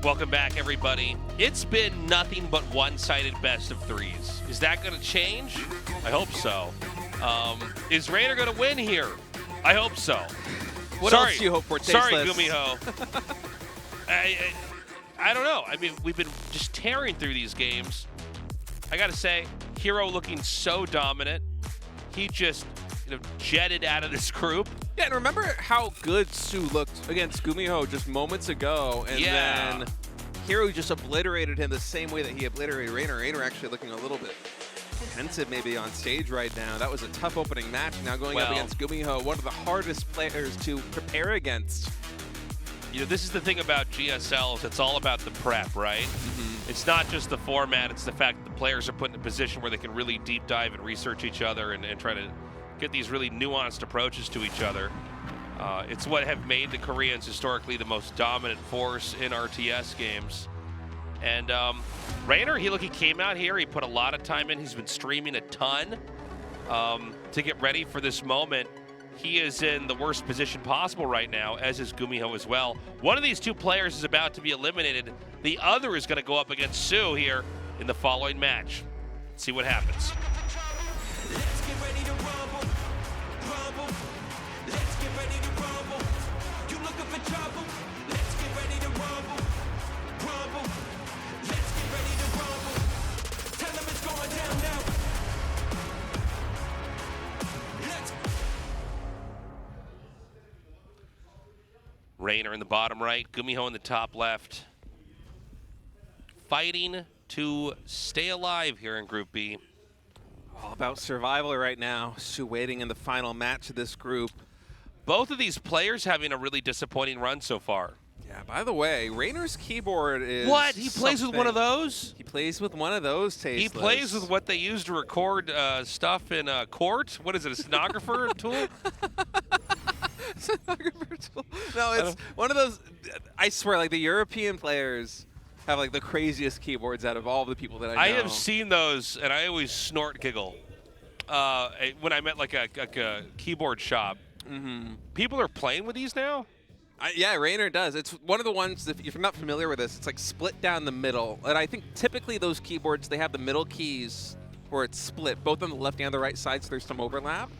Welcome back, everybody. It's been nothing but one-sided best of threes. Is that going to change? I hope so. Is Reynor going to win here? I hope so. What else do you hope for, Tasteless? Sorry, GuMiho. I don't know. I mean, we've been just tearing through these games. I got to say, Hero looking so dominant. He just jetted out of this group. Yeah, and remember how good Su looked against GuMiho just moments ago, and then Hero just obliterated him the same way that he obliterated Reynor. Reynor actually looking a little bit pensive maybe on stage right now. That was a tough opening match. Now going up against GuMiho, one of the hardest players to prepare against. This is the thing about GSLs. It's all about the prep, right? It's not just the format. It's the fact that the players are put in a position where they can really deep dive and research each other and try to get these really nuanced approaches to each other. It's what have made the Koreans historically the most dominant force in RTS games. And Reynor, he came out here. He put a lot of time in. He's been streaming a ton to get ready for this moment. He is in the worst position possible right now, as is GuMiho as well. One of these two players is about to be eliminated. The other is going to go up against Su here in the following match. Let's see what happens. Let's get ready to rumble, rumble. Let's get ready to rumble. You looking for trouble? Let's get ready to rumble, rumble. Let's get ready to rumble. Tell them it's going down now. Let's. Reynor in the bottom right, GuMiho in the top left. Fighting to stay alive here in Group B. All about survival right now. Su waiting in the final match of this group. Both of these players having a really disappointing run so far. Yeah, by the way, Reynor's keyboard is What? He plays with one of those? He plays with one of those, Tasteless. He plays with what they use to record stuff in court? What is it, a stenographer tool? Stenographer tool? No, it's one of those, I swear, like the European players have like the craziest keyboards out of all the people that I know. I have seen those, and I always snort giggle. When I'm at like a keyboard shop, people are playing with these now? Yeah, Reynor does. It's one of the ones, if you're not familiar with this, it's like split down the middle. And I think typically those keyboards, they have the middle keys where it's split, both on the left and the right side, so there's some overlap.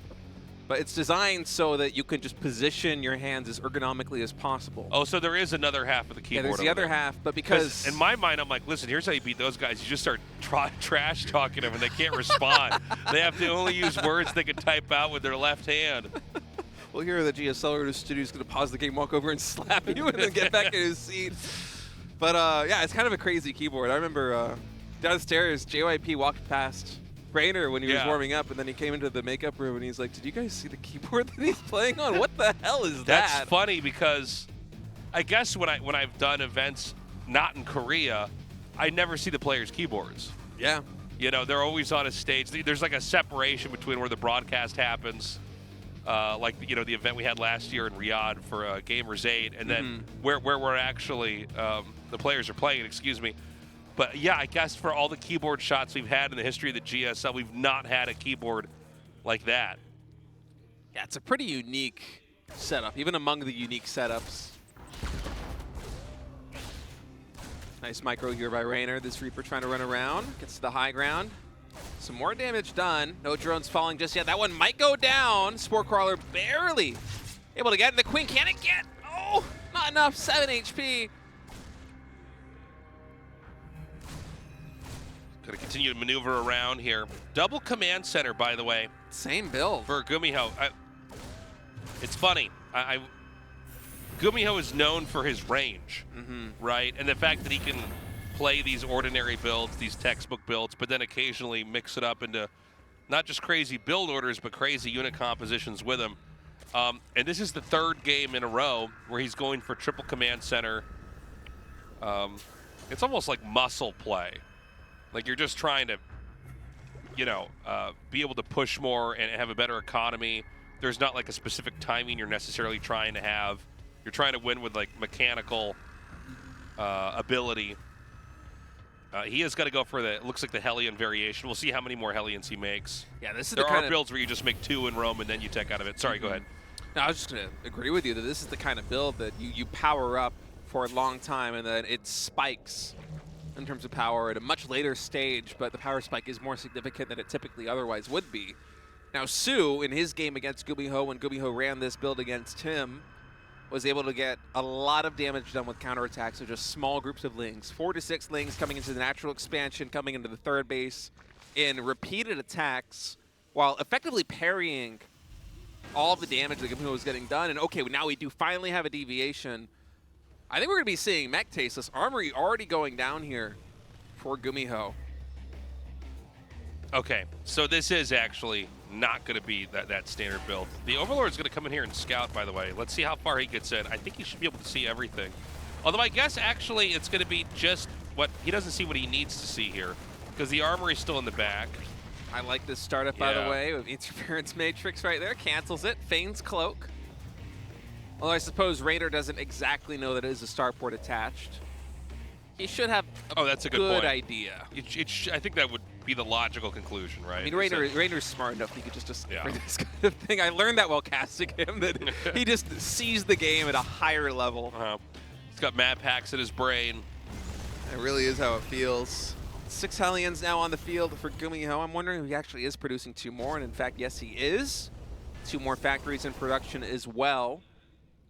But it's designed so that you can just position your hands as ergonomically as possible. Oh, so there is another half of the Yeah, keyboard. there's the other half, but because... In my mind, I'm like, listen, here's how you beat those guys. You just start trash talking them, and they can't respond. They have to only use words they can type out with their left hand. Well, here the GSL studio is going to pause the game, walk over and slap you, and then get back in his seat. But yeah, it's kind of a crazy keyboard. I remember downstairs, JYP walked past Reynor when he was warming up, and then he came into the makeup room, and he's like, did you guys see the keyboard that he's playing on? What the hell is that? That's funny because I guess when I've done events not in Korea, I never see the players' keyboards. Yeah. They're always on a stage. There's like a separation between where the broadcast happens, like the event we had last year in Riyadh for Gamers 8, and then where we're actually the players are playing. Excuse me. But yeah, I guess for all the keyboard shots we've had in the history of the GSL, we've not had a keyboard like that. Yeah, it's a pretty unique setup, even among the unique setups. Nice micro here by Reynor. This Reaper trying to run around, gets to the high ground. Some more damage done. No drones falling just yet. That one might go down. Spore Crawler barely able to get in. The Queen, can it get? Oh, not enough. 7 HP. Going to continue to maneuver around here. Double command center, by the way. Same build. For GuMiho. It's funny. GuMiho is known for his range, right? And the fact that he can play these ordinary builds, these textbook builds, but then occasionally mix it up into not just crazy build orders, but crazy unit compositions with him. And this is the third game in a row where he's going for triple command center. It's almost like muscle play. Like you're just trying to, be able to push more and have a better economy. There's not like a specific timing you're necessarily trying to have. You're trying to win with like mechanical ability. He has got to go for the, it looks like the Hellion variation. We'll see how many more Hellions he makes. Yeah, this is There the are kind of builds where you just make 2 in Rome and then you tech out of it. Sorry, go ahead. No, I was just going to agree with you that this is the kind of build that you power up for a long time and then it spikes in terms of power at a much later stage, but the power spike is more significant than it typically otherwise would be. Now, Su, in his game against GuMiho, when GuMiho ran this build against him, was able to get a lot of damage done with counterattacks, so just small groups of lings. 4 to 6 lings coming into the natural expansion, coming into the third base in repeated attacks, while effectively parrying all the damage that GuMiho was getting done. And okay, now we do finally have a deviation. I think we're going to be seeing Mech Tasteless Armory already going down here for GuMiho. Okay, so this is actually not going to be that standard build. The Overlord's going to come in here and scout, by the way. Let's see how far he gets in. I think he should be able to see everything. Although I guess actually it's going to be just what he doesn't see what he needs to see here, because the armory's still in the back. I like this startup, by the way, with Interference Matrix right there. Cancels it, feigns Cloak. Although I suppose Reynor doesn't exactly know that it is a starport attached. He should have that's a good point. idea. I think that would be the logical conclusion, right? I mean, Raynor's smart enough he could just for this kind of thing. I learned that while casting him, that he just sees the game at a higher level. He's got map hacks in his brain. It really is how it feels. 6 Hellions now on the field for GuMiho. I'm wondering if he actually is producing 2 more, and in fact, yes, he is. 2 more factories in production as well.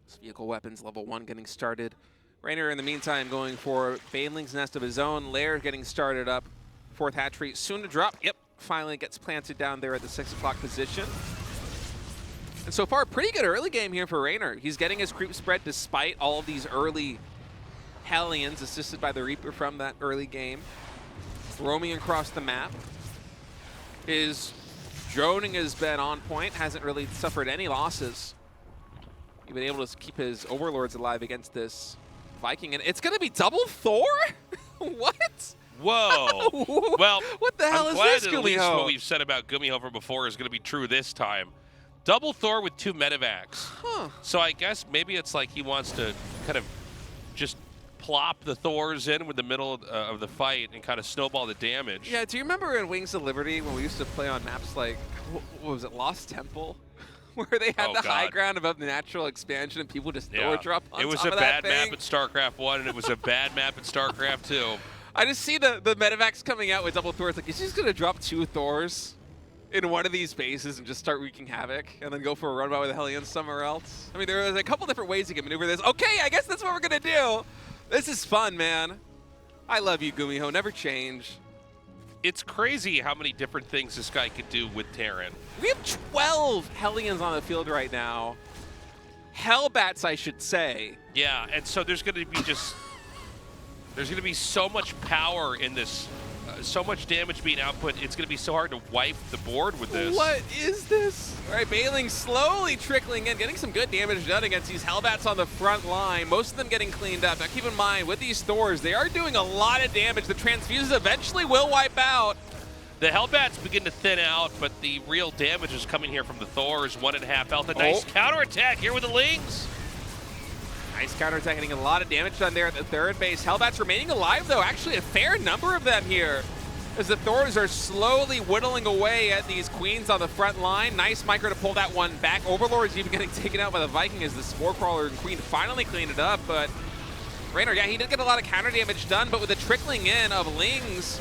This vehicle weapons level 1 getting started. Reynor, in the meantime, going for Baneling's Nest of his own. Lair getting started up. 4th hatchery soon to drop. Yep, finally gets planted down there at the 6 o'clock position. And so far, pretty good early game here for Reynor. He's getting his creep spread despite all of these early Hellions, assisted by the Reaper from that early game. Roaming across the map. His droning has been on point, hasn't really suffered any losses. He's been able to keep his Overlords alive against this Viking. And it's going to be double Thor? What? Whoa. Well, what the hell I'm is glad this, that at least GuMiho? what we've said about GuMiho from before is going to be true this time. Double Thor with 2 medevacs. So I guess maybe it's like he wants to kind of just plop the Thors in with the middle of the fight and kind of snowball the damage. Yeah, do you remember in Wings of Liberty when we used to play on maps like, what was it, Lost Temple? Where they had the high ground above the natural expansion and people just Thor drop on top of that It was a bad map at StarCraft 1 and it was a bad map at StarCraft 2. I just see the medevacs coming out with double Thors. Like, is he just going to drop 2 Thors in one of these bases and just start wreaking havoc and then go for a runabout with a Hellion somewhere else? I mean, there was a couple different ways you can maneuver this. Okay, I guess that's what we're going to do. This is fun, man. I love you, GuMiho. Never change. It's crazy how many different things this guy could do with Terran. We have 12 Hellions on the field right now. Hellbats, I should say. Yeah, and so there's going to be there's going to be so much power in this, so much damage being output. It's going to be so hard to wipe the board with this. What is this? All right, Baling slowly trickling in, getting some good damage done against these Hellbats on the front line. Most of them getting cleaned up. Now keep in mind, with these Thors, they are doing a lot of damage. The Transfuses eventually will wipe out. The Hellbats begin to thin out, but the real damage is coming here from the Thors. 1.5 health. A nice counterattack here with the Lings. Nice counterattack, getting a lot of damage done there at the third base. Hellbats remaining alive, though. Actually, a fair number of them here, as the Thors are slowly whittling away at these Queens on the front line. Nice micro to pull that one back. Overlord's even getting taken out by the Viking as the Spore Crawler and Queen finally cleaned it up, but Reynor, yeah, he did get a lot of counter damage done, but with the trickling in of Lings,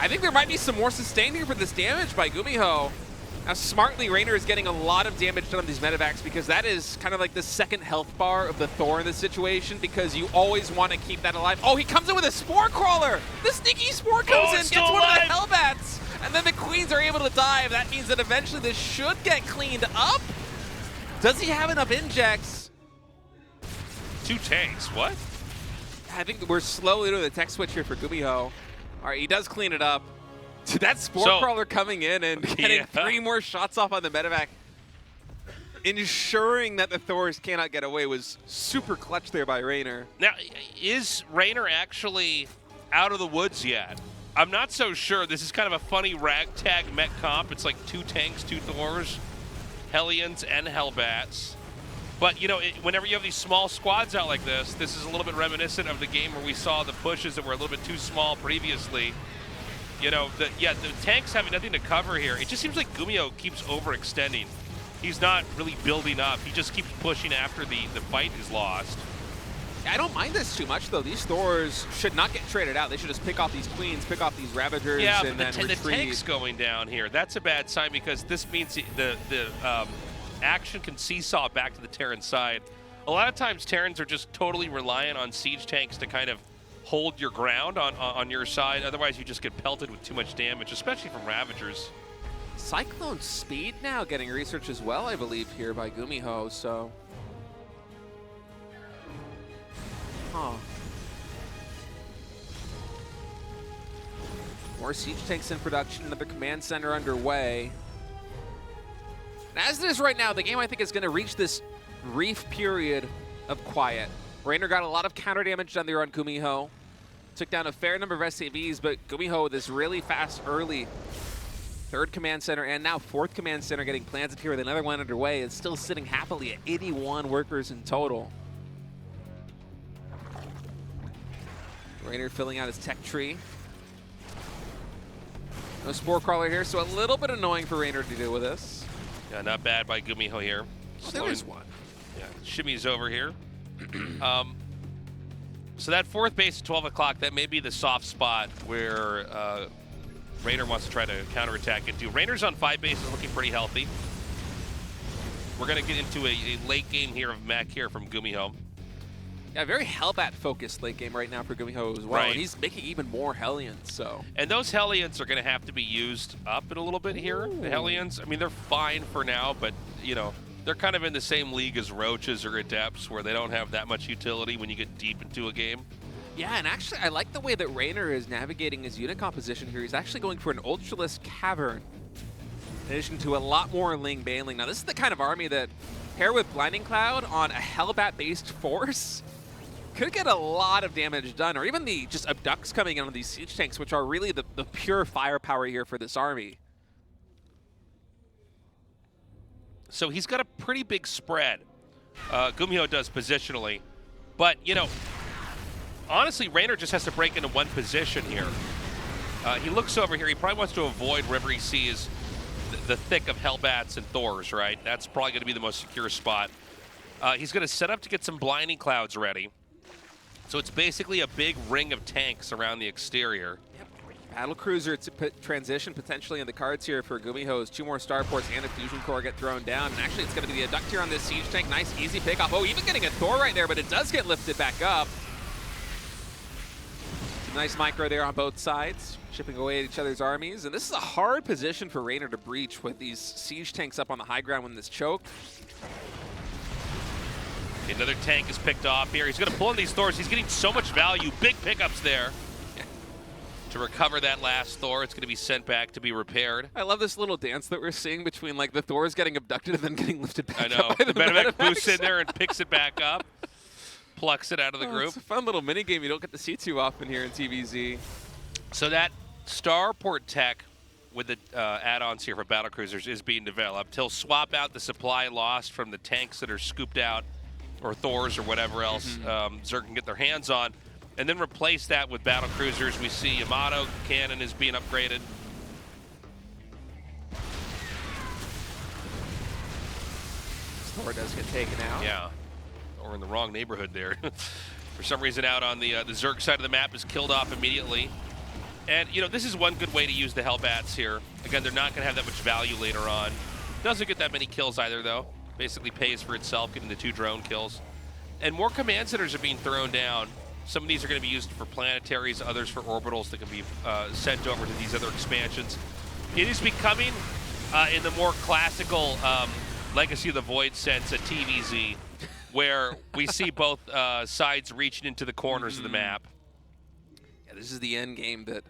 I think there might be some more sustain here for this damage by GuMiho. Now, smartly, Reynor is getting a lot of damage done on these medevacs because that is kind of like the second health bar of the Thor in this situation because you always want to keep that alive. Oh, he comes in with a Spore Crawler! The sneaky Spore comes in, gets one of the Hellbats! And then the Queens are able to dive. That means that eventually this should get cleaned up. Does he have enough injects? 2 tanks, what? I think we're slowly doing the tech switch here for GuMiho. All right, he does clean it up. That Spore Crawler coming in and getting 3 more shots off on the medevac, ensuring that the Thors cannot get away, was super clutch there by Reynor. Now, is Reynor actually out of the woods yet? I'm not so sure. This is kind of a funny ragtag mech comp. It's like 2 tanks, 2 Thors, Hellions, and Hellbats. But, you know, whenever you have these small squads out like this is a little bit reminiscent of the game where we saw the pushes that were a little bit too small previously. You know, the tanks having nothing to cover here. It just seems like GuMiho keeps overextending. He's not really building up. He just keeps pushing after the fight is lost. I don't mind this too much, though. These Thors should not get traded out. They should just pick off these Queens, pick off these Ravagers, yeah, and but then the retreat. tank's going down here. That's a bad sign because this means the action can seesaw back to the Terran side. A lot of times, Terrans are just totally reliant on siege tanks to kind of hold your ground on your side. Otherwise, you just get pelted with too much damage, especially from Ravagers. Cyclone Speed now getting research as well, I believe, here by GuMiho, so... Huh. More siege tanks in production, another command center underway. And as it is right now, the game I think is going to reach this brief period of quiet. Reynor got a lot of counter damage done there on GuMiho. Took down a fair number of SAVs, but GuMiho with this really fast early third command center and now fourth command center getting planted here with another one underway. It's still sitting happily at 81 workers in total. Reynor filling out his tech tree. No Spore Crawler here, so a little bit annoying for Reynor to deal with this. Yeah, not bad by GuMiho here. Oh, there is one. Yeah, shimmy's over here. So that fourth base at 12 o'clock, that may be the soft spot where Reynor wants to try to counterattack into. Reynor's on 5 bases looking pretty healthy. We're going to get into a late game here of mech here from GuMiho. Yeah, very Hellbat-focused late game right now for GuMiho as well. Right. And he's making even more Hellions, so... And those Hellions are going to have to be used up in a little bit here. Ooh. The Hellions, I mean, they're fine for now, but, you know, they're kind of in the same league as Roaches or Adepts where they don't have that much utility when you get deep into a game. Yeah, and actually, I like the way that Reynor is navigating his unit composition here. He's actually going for an Ultralisk Cavern, in addition to a lot more Ling Baneling. Now, this is the kind of army that, paired with Blinding Cloud on a Hellbat-based force, could get a lot of damage done, or even the just abducts coming in on these siege tanks, which are really the pure firepower here for this army. So he's got a pretty big spread. GuMiho does positionally. But, you know, honestly, Reynor just has to break into one position here. He looks over here. He probably wants to avoid wherever he sees the thick of Hellbats and Thors, right? That's probably going to be the most secure spot. He's going to set up to get some Blinding Clouds ready. So it's basically a big ring of tanks around the exterior. Yep. Battlecruiser to transition potentially in the cards here for GuMiho. 2 more starports and a fusion core get thrown down. And actually, it's going to be the Abduct here on this siege tank. Nice, easy pickoff. Oh, even getting a Thor right there, but it does get lifted back up. Some nice micro there on both sides, chipping away at each other's armies. And this is a hard position for Reynor to breach with these siege tanks up on the high ground when this choke. Another tank is picked off here. He's going to pull in these Thors. He's getting so much value. Big pickups there. To recover that last Thor, it's going to be sent back to be repaired. I love this little dance that we're seeing between like the Thors getting abducted and then getting lifted back I know. up by The the Medivac Medivacs. boosts in there and picks it back up. Plucks it out of the group. It's a fun little mini game you don't get to see too often here in TVZ. So that starport tech with the add-ons here for battlecruisers is being developed. He'll swap out the supply lost from the tanks that are scooped out, or Thors or whatever else Zerg can get their hands on, and then replace that with battlecruisers. We see Yamato cannon is being upgraded. Thor does get taken out. Yeah, or in the wrong neighborhood there. For some reason out on the Zerg side of the map is killed off immediately. And, you know, this is one good way to use the Hellbats here. Again, they're not going to have that much value later on. Doesn't get that many kills either, though. Basically pays for itself, getting the 2 drone kills. And more command centers are being thrown down. Some of these are going to be used for planetaries, others for orbitals that can be sent over to these other expansions. It is becoming, in the more classical Legacy of the Void sense, a TVZ, where we see both sides reaching into the corners of the map. Yeah, this is the end game that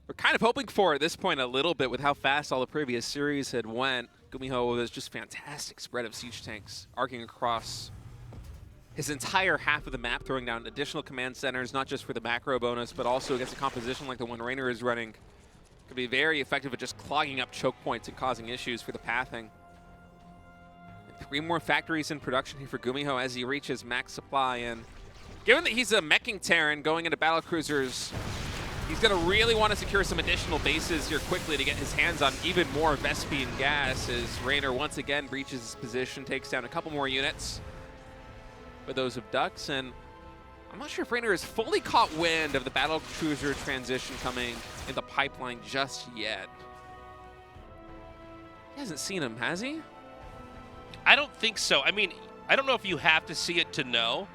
we're kind of hoping for at this point a little bit with how fast all the previous series had went. GuMiho was just fantastic spread of siege tanks arcing across his entire half of the map, throwing down additional command centers, not just for the macro bonus, but also against a composition like the one Reynor is running. Could be very effective at just clogging up choke points and causing issues for the pathing. 3 more factories in production here for GuMiho as he reaches max supply. And given that he's a meching Terran going into battle cruisers, he's going to really want to secure some additional bases here quickly to get his hands on even more Vespian gas as Reynor once again breaches his position, takes down a couple more units for those of Ducks. And I'm not sure if Reynor has fully caught wind of the battle cruiser transition coming in the pipeline just yet. He hasn't seen him, has he? I don't think so. I mean, I don't know if you have to see it to know,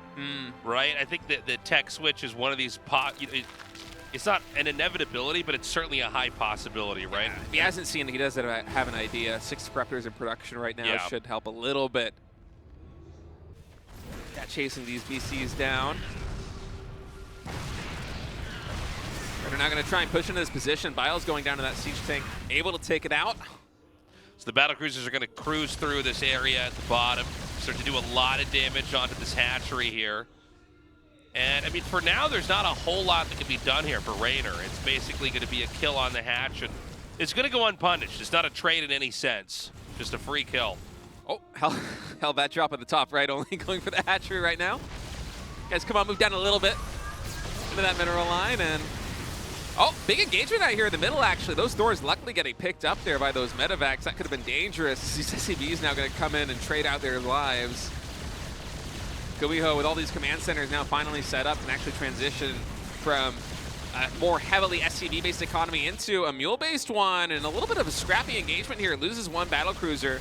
right? I think that the tech switch is one of these it's not an inevitability, but it's certainly a high possibility, right? Yeah, if he hasn't seen it, he does have an idea. 6 Disruptors in production right now should help a little bit. Yeah, chasing these BCs down. They're not going to try and push into this position. Bile's going down to that siege tank, able to take it out. So the battle cruisers are going to cruise through this area at the bottom, start to do a lot of damage onto this hatchery here. And I mean, for now, there's not a whole lot that can be done here for Reynor. It's basically going to be a kill on the hatch, and it's going to go unpunished. It's not a trade in any sense, just a free kill. Oh, Hellbat drop at the top right, only going for the hatchery right now. Guys, come on, move down a little bit into that mineral line, and oh, big engagement out here in the middle, actually. Those Thors luckily getting picked up there by those medevacs. That could have been dangerous. These SCVs now going to come in and trade out their lives. GuMiho with all these command centers now finally set up and actually transition from a more heavily SCV-based economy into a mule-based one, and a little bit of a scrappy engagement here. It loses 1 battlecruiser.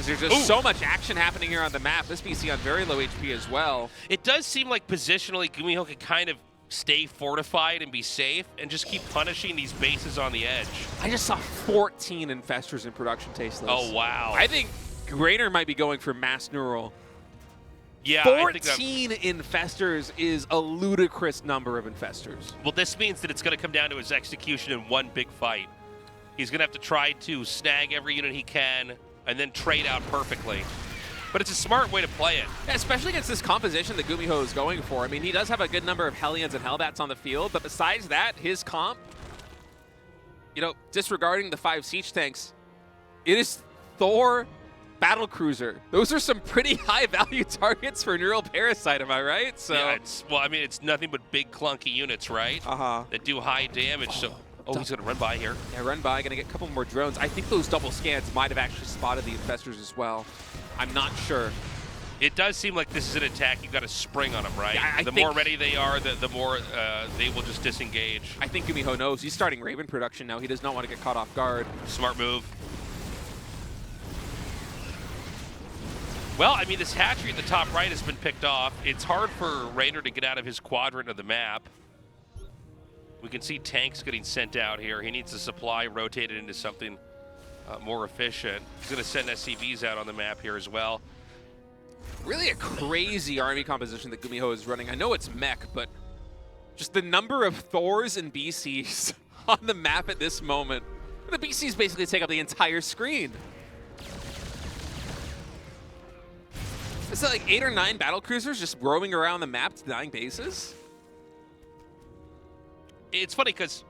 There's just so much action happening here on the map. This BC on very low HP as well. It does seem like positionally GuMiho can kind of stay fortified and be safe and just keep punishing these bases on the edge. I just saw 14 infestors in production, Tasteless. Oh, wow. I think Reynor might be going for mass neural. Yeah, 14 infestors is a ludicrous number of infestors. Well, this means that it's going to come down to his execution in one big fight. He's going to have to try to snag every unit he can and then trade out perfectly. But it's a smart way to play it. Yeah, especially against this composition that GuMiho is going for. I mean, he does have a good number of Hellions and Hellbats on the field, but besides that, his comp, you know, disregarding the 5 siege tanks, it is Thor battlecruiser. Those are some pretty high value targets for Neural Parasite, am I right? So yeah, well, I mean, it's nothing but big clunky units, right? That do high damage. So, he's gonna run by here. Yeah, run by, gonna get a couple more drones. I think those double scans might have actually spotted the infestors as well. I'm not sure. It does seem like this is an attack you've got to spring on them, right? Yeah, the more ready they are, the more they will just disengage. I think GuMiho knows. He's starting Raven production now. He does not want to get caught off guard. Smart move. Well, I mean, this hatchery at the top right has been picked off. It's hard for Reynor to get out of his quadrant of the map. We can see tanks getting sent out here. He needs a supply rotated into something more efficient. He's going to send SCVs out on the map here as well. Really a crazy army composition that GuMiho is running. I know it's mech, but just the number of Thors and BCs on the map at this moment. The BCs basically take up the entire screen. Is that like 8 or 9 battlecruisers just roaming around the map denying bases? It's funny because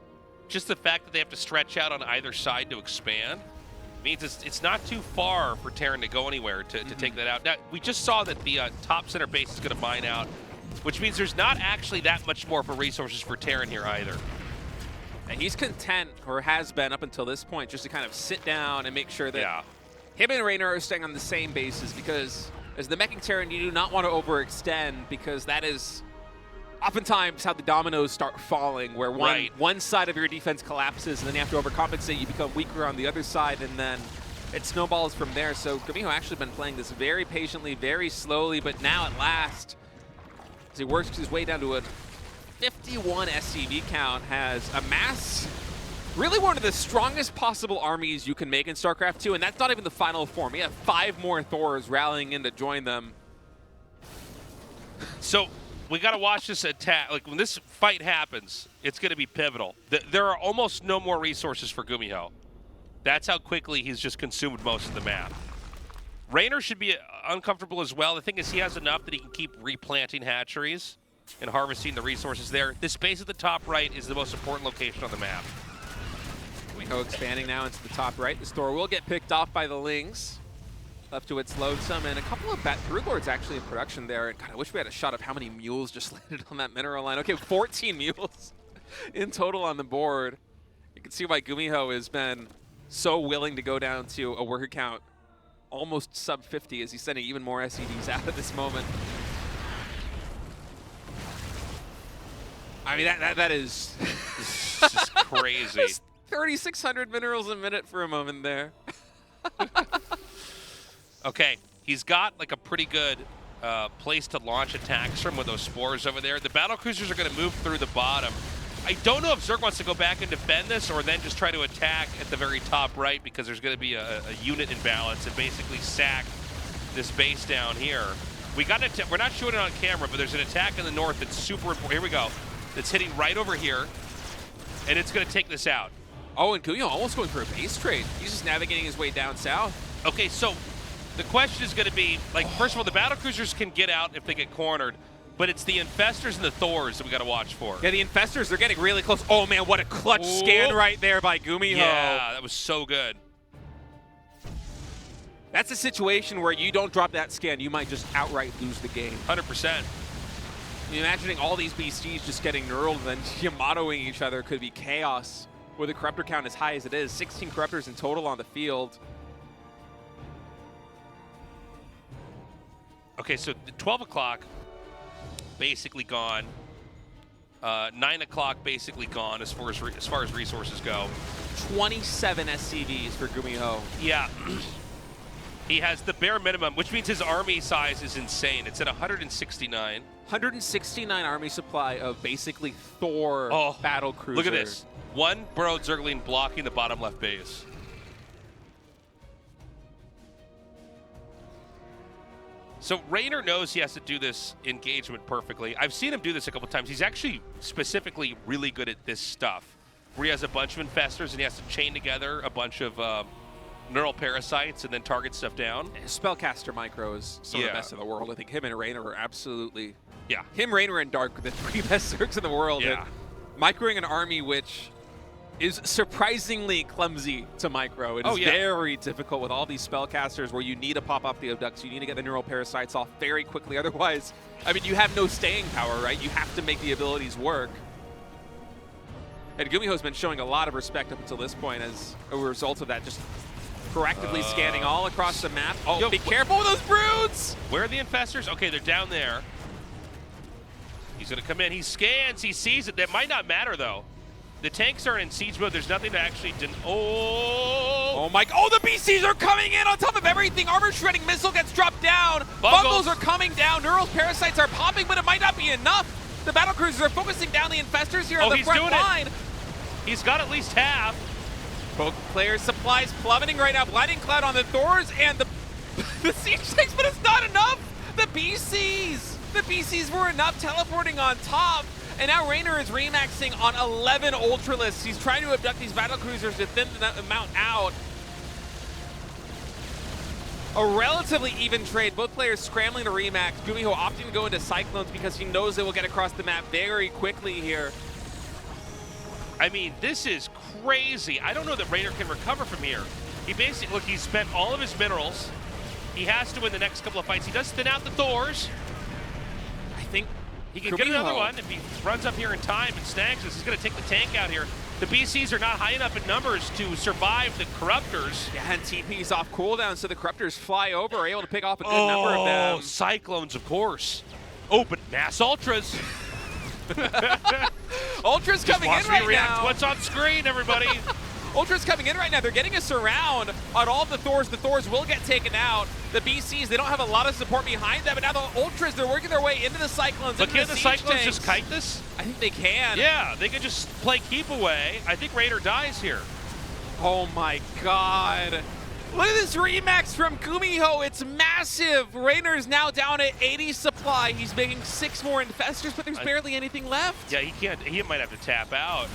just the fact that they have to stretch out on either side to expand means it's not too far for Terran to go anywhere to take that out. Now, we just saw that the top center base is going to mine out, which means there's not actually that much more for resources for Terran here either. And he's content, or has been up until this point, just to kind of sit down and make sure that him and Reynor are staying on the same bases, because as the meching Terran, you do not want to overextend, because that is oftentimes how the dominoes start falling, where one side of your defense collapses and then you have to overcompensate, you become weaker on the other side, and then it snowballs from there. So GuMiho actually been playing this very patiently, very slowly, but now at last, as he works his way down to a 51 SCV count, has amassed really one of the strongest possible armies you can make in StarCraft 2, and that's not even the final form. We have 5 more Thors rallying in to join them. So we got to watch this attack. Like, when this fight happens, it's going to be pivotal. There are almost no more resources for GuMiho. That's how quickly he's just consumed most of the map. Reynor should be uncomfortable as well. The thing is, he has enough that he can keep replanting hatcheries and harvesting the resources there. This base at the top right is the most important location on the map. GuMiho expanding now into the top right. The store will get picked off by the Lings. left to its lonesome, and a couple of Brood Lords actually in production there. And God, I wish we had a shot of how many mules just landed on that mineral line. Okay, 14 mules in total on the board. You can see why GuMiho has been so willing to go down to a worker count almost sub 50 as he's sending even more SCVs out at this moment. I mean, that is Just crazy. 3,600 minerals a minute for a moment there. Okay, he's got like a pretty good place to launch attacks from with those spores over there. The battle cruisers are going to move through the bottom. I don't know if Zerg wants to go back and defend this or then just try to attack at the very top right because there's going to be a unit imbalance and basically sack this base down here. We're not showing it on camera, but there's an attack in the north that's super important. Here we go. That's hitting right over here, and it's going to take this out. Oh, and GuMiho almost going for a base trade. He's just navigating his way down south. Okay, so the question is going to be, like, first of all, the battle cruisers can get out if they get cornered, but it's the infestors and the Thors that we got to watch for. Yeah, the infestors, they're getting really close. Oh man, what a clutch scan right there by GuMiho. Yeah, that was so good. That's a situation where you don't drop that scan, you might just outright lose the game. 100%. Imagining all these BCs just getting knurled and then Yamatoing each other could be chaos with a corruptor count as high as it is. 16 corruptors in total on the field. Okay, so the 12 o'clock basically gone. 9 o'clock basically gone as far as resources go. 27 SCVs for GuMiho. Yeah. He has the bare minimum, which means his army size is insane. It's at 169. 169 army supply of basically Thor battle cruisers. Look at this. One burrowed Zergling blocking the bottom left base. So Reynor knows he has to do this engagement perfectly. I've seen him do this a couple times. He's actually specifically really good at this stuff, where he has a bunch of infestors and he has to chain together a bunch of neural parasites and then target stuff down. Spellcaster micro is some of the best in the world. I think him and Reynor are absolutely... Yeah. Him, Reynor, and Dark are the three best Zergs in the world. Yeah. And microing an army which is surprisingly clumsy to micro. It is very difficult with all these spellcasters where you need to pop off the abducts, you need to get the neural parasites off very quickly. Otherwise, I mean, you have no staying power, right? You have to make the abilities work. And GuMiho's been showing a lot of respect up until this point as a result of that, just proactively scanning all across the map. Oh, Yo, be careful with those broods! Where are the infestors? Okay, they're down there. He's going to come in. He scans. He sees it. That might not matter, though. The tanks are in siege mode. There's nothing to actually... Oh, my... Oh, the BCs are coming in on top of everything. Armor shredding missile gets dropped down. Bungles are coming down. Neural parasites are popping, but it might not be enough. The battle cruisers are focusing down the infestors here on the front line. He's got at least half. Both players' supplies plummeting right now. Blinding Cloud on the Thors and the siege tanks, but it's not enough. The BCs were enough, teleporting on top. And now Reynor is remaxing on 11 Ultralisks. He's trying to abduct these battle cruisers to thin the amount out. A relatively even trade. Both players scrambling to remax. GuMiho opting to go into Cyclones because he knows they will get across the map very quickly here. I mean, this is crazy. I don't know that Reynor can recover from here. He basically, look, he's spent all of his minerals. He has to win the next couple of fights. He does thin out the Thors. I think he can get another one if he runs up here in time and snags us. He's going to take the tank out here. The BCs are not high enough in numbers to survive the Corruptors. Yeah, and TP's off cooldown, so the Corruptors fly over, are able to pick off a good number of them. Oh, Cyclones, of course. Oh, but Mass Ultras. Ultras coming in right now. To what's on screen, everybody. Ultras coming in right now. They're getting a surround on all the Thors. The Thors will get taken out. The BCs, they don't have a lot of support behind them. And now the Ultras, they're working their way into the Cyclones. But can the Cyclones just kite this? I think they can. Yeah, they can just play keep away. I think Reynor dies here. Oh my god. Look at this remax from GuMiho. It's massive. Reynor is now down at 80 supply. He's making 6 more infestors, but there's barely anything left. Yeah, he can't. He might have to tap out.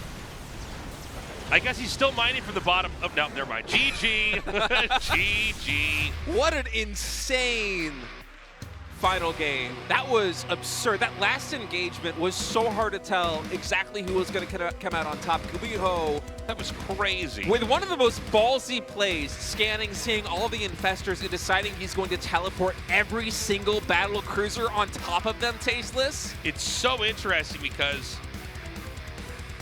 I guess he's still mining from the bottom. Oh, no, never mind. GG. GG. What an insane final game. That was absurd. That last engagement was so hard to tell exactly who was going to come out on top. GuMiho, That was crazy. with one of the most ballsy plays, scanning, seeing all the infestors, and deciding he's going to teleport every single battle cruiser on top of them, Tasteless. It's so interesting because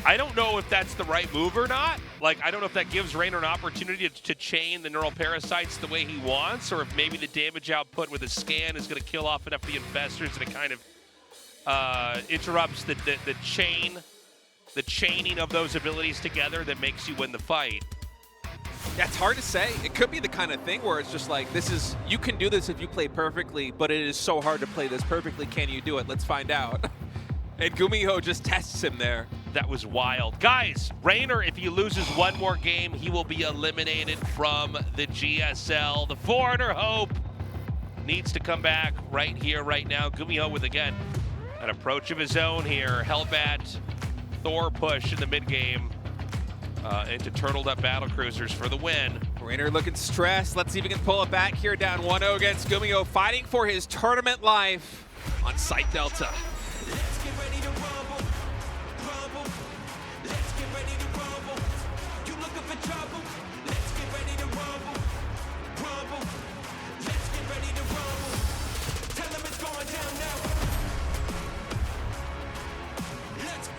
I don't know if that's the right move or not. Like, I don't know if that gives Reynor an opportunity to chain the neural parasites the way he wants, or if maybe the damage output with a scan is going to kill off enough of the infestors and it kind of interrupts the chaining of those abilities together that makes you win the fight. Yeah, it's hard to say. It could be the kind of thing where it's just like, you can do this if you play perfectly, but it is so hard to play this perfectly. Can you do it? Let's find out. And GuMiho just tests him there. That was wild. Guys, Reynor, if he loses one more game, he will be eliminated from the GSL. The Foreigner Hope needs to come back right here, right now. GuMiho with, again, an approach of his own here. Hellbat, Thor push in the mid-game into turtled up battlecruisers for the win. Reynor looking stressed. Let's see if he can pull it back here, down 1-0 against GuMiho, fighting for his tournament life on Site Delta. Let's get ready to rumble, rumble. Let's get ready to rumble. You looking for trouble? Let's get ready to rumble, rumble. Let's get ready to rumble. Tell them it's going down now. Let's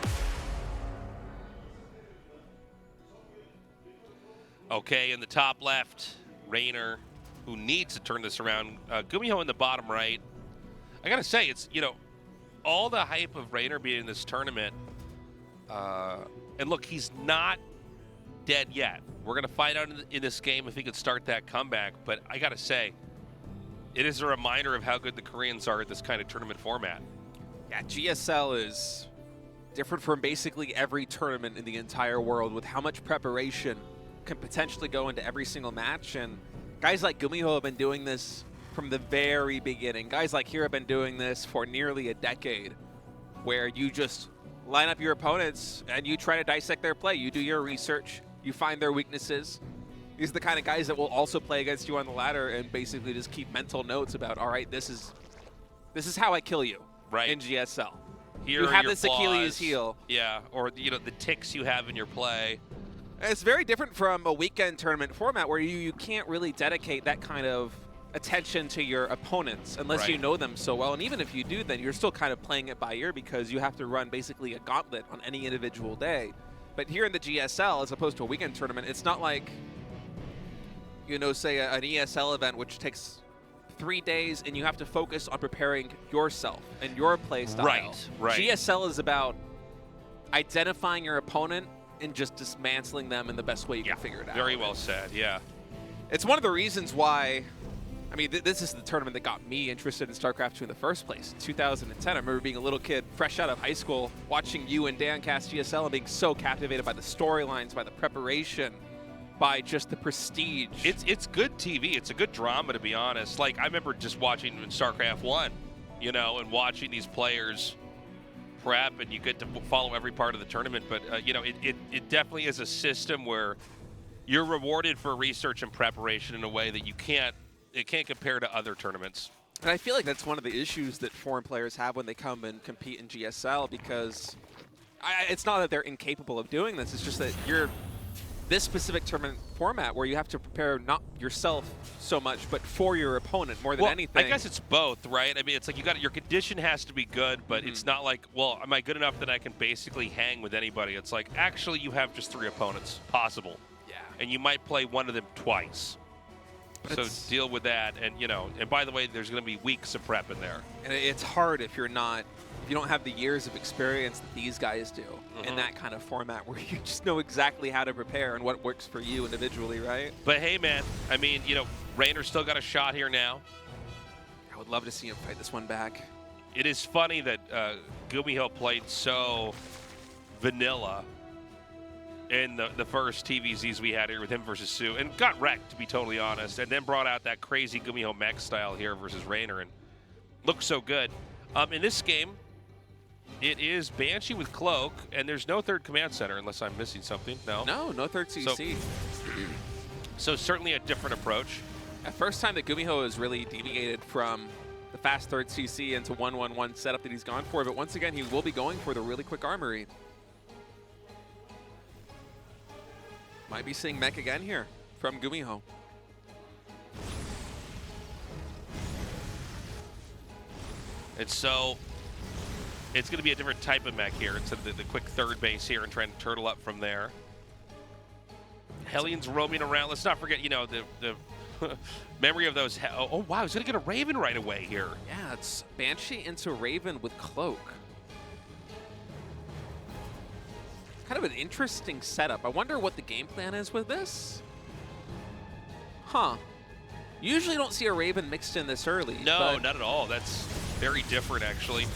Okay, in the top left, Reynor, who needs to turn this around. GuMiho in the bottom right. I gotta say, it's, all the hype of Reynor being in this tournament, and look, he's not dead yet. We're going to find out in this game if he could start that comeback, but I got to say, it is a reminder of how good the Koreans are at this kind of tournament format. Yeah, GSL is different from basically every tournament in the entire world with how much preparation can potentially go into every single match, and guys like GuMiho have been doing this from the very beginning. Guys like here have been doing this for nearly a decade, where you just line up your opponents and you try to dissect their play. You do your research, you find their weaknesses. These are the kind of guys that will also play against you on the ladder and basically just keep mental notes about, all right, this is how I kill you in GSL. Here you are have your this Achilles flaws. heel. Yeah, or the ticks you have in your play. And it's very different from a weekend tournament format where you can't really dedicate that kind of attention to your opponents unless you know them so well. And even if you do, then you're still kind of playing it by ear because you have to run basically a gauntlet on any individual day. But here in the GSL, as opposed to a weekend tournament, it's not like, say an ESL event which takes 3 days and you have to focus on preparing yourself and your play style. Right. GSL is about identifying your opponent and just dismantling them in the best way you can figure it out. Very well said, yeah. It's one of the reasons why, this is the tournament that got me interested in StarCraft 2 in the first place. In 2010, I remember being a little kid, fresh out of high school, watching you and Dan cast GSL and being so captivated by the storylines, by the preparation, by just the prestige. It's good TV. It's a good drama, to be honest. Like, I remember just watching StarCraft 1, and watching these players prep, and you get to follow every part of the tournament. But, it definitely is a system where you're rewarded for research and preparation in a way that it can't compare to other tournaments. And I feel like that's one of the issues that foreign players have when they come and compete in GSL, because it's not that they're incapable of doing this, it's just that you're this specific tournament format where you have to prepare not yourself so much, but for your opponent more than anything. I guess it's both, right? It's like your condition has to be good, but it's not like, well, am I good enough that I can basically hang with anybody? It's like, actually, you have just 3 opponents possible. Yeah. And you might play one of them twice. So deal with that, and and by the way, there's going to be weeks of prep in there. And it's hard if you don't have the years of experience that these guys do in that kind of format where you just know exactly how to prepare and what works for you individually, right? But hey, man, Reynor's still got a shot here now. I would love to see him fight this one back. It is funny that GuMiho played so vanilla in the first TVZs we had here with him versus Sue, and got wrecked, to be totally honest, and then brought out that crazy GuMiho mech style here versus Reynor, and looked so good. In this game, it is Banshee with Cloak, and there's no third command center unless I'm missing something. No third CC. So certainly a different approach. The first time that GuMiho has really deviated from the fast third CC into 1-1-1 setup that he's gone for. But once again, he will be going for the really quick armory. Might be seeing mech again here from GuMiho. It's going to be a different type of mech here instead of the quick third base here and trying to turtle up from there. Hellions roaming around. Let's not forget, you know, the memory of those. Oh, wow, he's going to get a Raven right away here. Yeah, it's Banshee into Raven with Cloak. Kind of an interesting setup. I wonder what the game plan is with this. Huh. Usually don't see a Raven mixed in this early. No, not at all. That's very different, actually.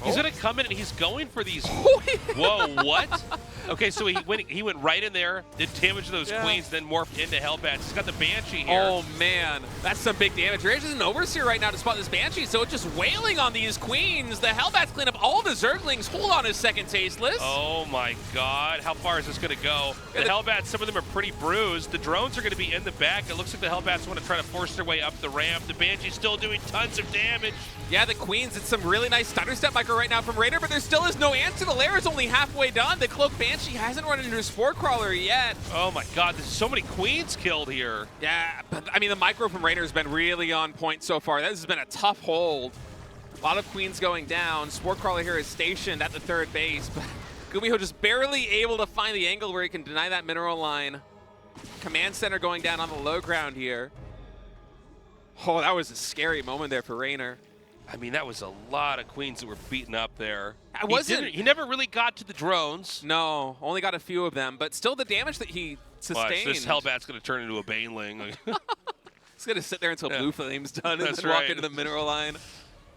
He's going to come in and he's going for these. Whoa, what? Okay, so he went right in there, did damage to those queens, then morphed into Hellbats. He's got the Banshee here. Oh, man. That's some big damage. Rage is an Overseer right now to spot this Banshee, so it's just wailing on these queens. The Hellbats clean up all the Zerglings. Hold on a second, Tasteless. Oh, my God. How far is this going to go? The Hellbats, some of them are pretty bruised. The drones are going to be in the back. It looks like the Hellbats want to try to force their way up the ramp. The Banshee's still doing tons of damage. Yeah, the queens, it's some really nice stutter step micro right now from Reynor, but there still is no answer. The lair is only halfway done. The Cloak Banshee hasn't run into a Spore Crawler yet. Oh my God, there's so many queens killed here. Yeah, but I mean, the micro from Reynor has been really on point so far. This has been a tough hold. A lot of queens going down. Spore Crawler here is stationed at the third base, but GuMiho just barely able to find the angle where he can deny that mineral line. Command center going down on the low ground here. Oh, that was a scary moment there for Reynor. I mean, that was a lot of queens that were beaten up there. He never really got to the drones. No, only got a few of them, but still the damage that he sustained. Watch, this Hellbat's going to turn into a Baneling. He's going to sit there until Blue Flame's done and then walk into the mineral line.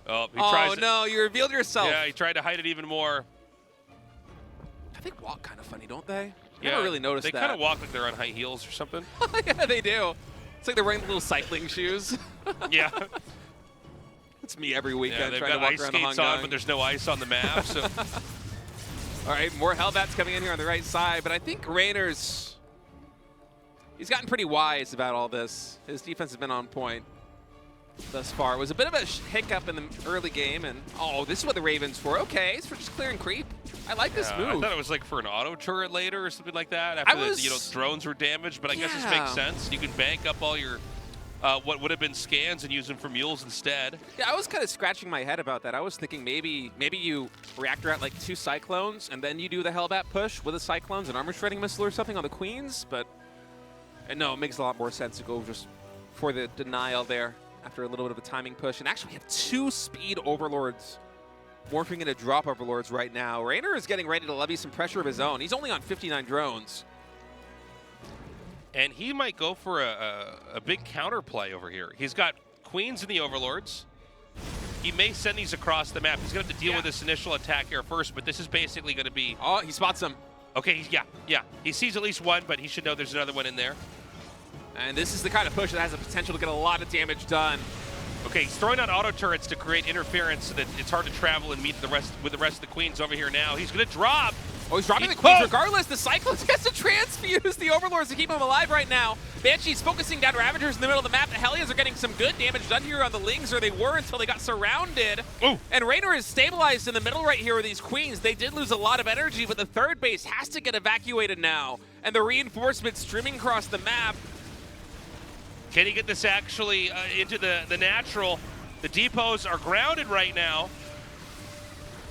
Oh, he tries no, you revealed yourself. Yeah, he tried to hide it even more. I think walk kind of funny, don't they? Yeah, Never really noticed they that. They kind of walk like they're on high heels or something. Yeah, they do. It's like they're wearing little cycling shoes. Yeah. It's me every weekend they've trying got to walk ice around skates the on, but there's no ice on the map. So. All right, more Hellbats coming in here on the right side, but I think Reynor's, he's gotten pretty wise about all this. His defense has been on point thus far. It was a bit of a hiccup in the early game, and this is what the Raven's for. Okay, it's for just clearing creep. I like this move. I thought it was like for an auto turret later or something like that. After the drones were damaged, but I guess this makes sense. You can bank up all your what would have been scans and use them for mules instead. Yeah, I was kind of scratching my head about that. I was thinking maybe you reactor at like 2 Cyclones and then you do the Hellbat push with the Cyclones and armor shredding missile or something on the Queens, but no, it makes a lot more sense to go just for the denial there after a little bit of a timing push. And actually we have 2 speed overlords morphing into drop overlords right now. Reynor is getting ready to levy some pressure of his own. He's only on 59 drones. And he might go for a big counterplay over here. He's got queens in the overlords. He may send these across the map. He's going to have to deal with this initial attack here first, but this is basically going to be... Oh, he spots him. Okay, yeah. He sees at least one, but he should know there's another one in there. And this is the kind of push that has the potential to get a lot of damage done. Okay, he's throwing out auto turrets to create interference so that it's hard to travel and meet the rest of the queens over here now. He's going to drop. Oh, he's dropping the queens regardless. The Cyclones gets to transfuse the Overlords to keep him alive right now. Banshee's focusing down Ravagers in the middle of the map. The Hellions are getting some good damage done here on the Lings, or they were until they got surrounded. Ooh. And Reynor is stabilized in the middle right here with these queens. They did lose a lot of energy, but the third base has to get evacuated now. And the reinforcements streaming across the map. Can he get this actually into the natural? The depots are grounded right now.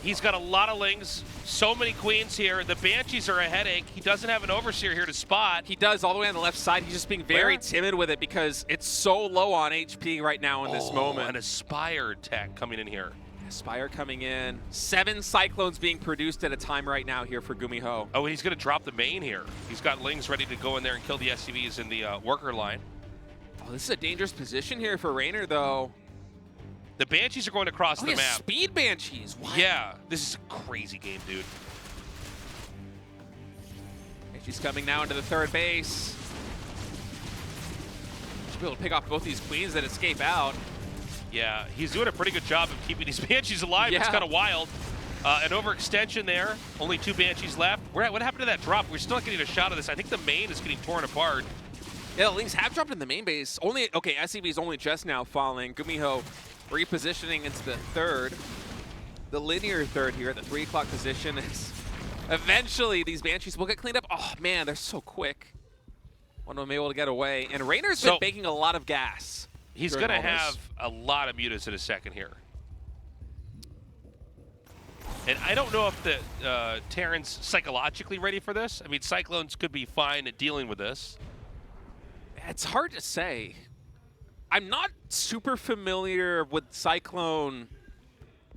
He's got a lot of Lings, so many queens here. The Banshees are a headache. He doesn't have an Overseer here to spot. He does all the way on the left side. He's just being very timid with it because it's so low on HP right now in this moment. An Aspire tech coming in here. Aspire coming in. 7 Cyclones being produced at a time right now here for GuMiho. Oh, and he's going to drop the main here. He's got Lings ready to go in there and kill the SCVs in the worker line. Oh, this is a dangerous position here for Reynor, though. The Banshees are going across the map. Speed Banshees. What? Yeah, this is a crazy game, dude. Banshees coming now into the third base. Should be able to pick off both these queens that escape out. Yeah, he's doing a pretty good job of keeping these Banshees alive. Yeah. It's kind of wild. An overextension there. Only 2 Banshees left. What happened to that drop? We're still not getting a shot of this. I think the main is getting torn apart. Yeah, the Lings have dropped in the main base. SCV is only just now falling. GuMiho repositioning into the third. The linear third here at the 3 o'clock position. Is eventually, these Banshees will get cleaned up. Oh, man, they're so quick. One of them able to get away. And Reynor's been baking a lot of gas. He's going to have a lot of mutas in a second here. And I don't know if the Terran's psychologically ready for this. I mean, Cyclones could be fine at dealing with this. It's hard to say. I'm not super familiar with Cyclone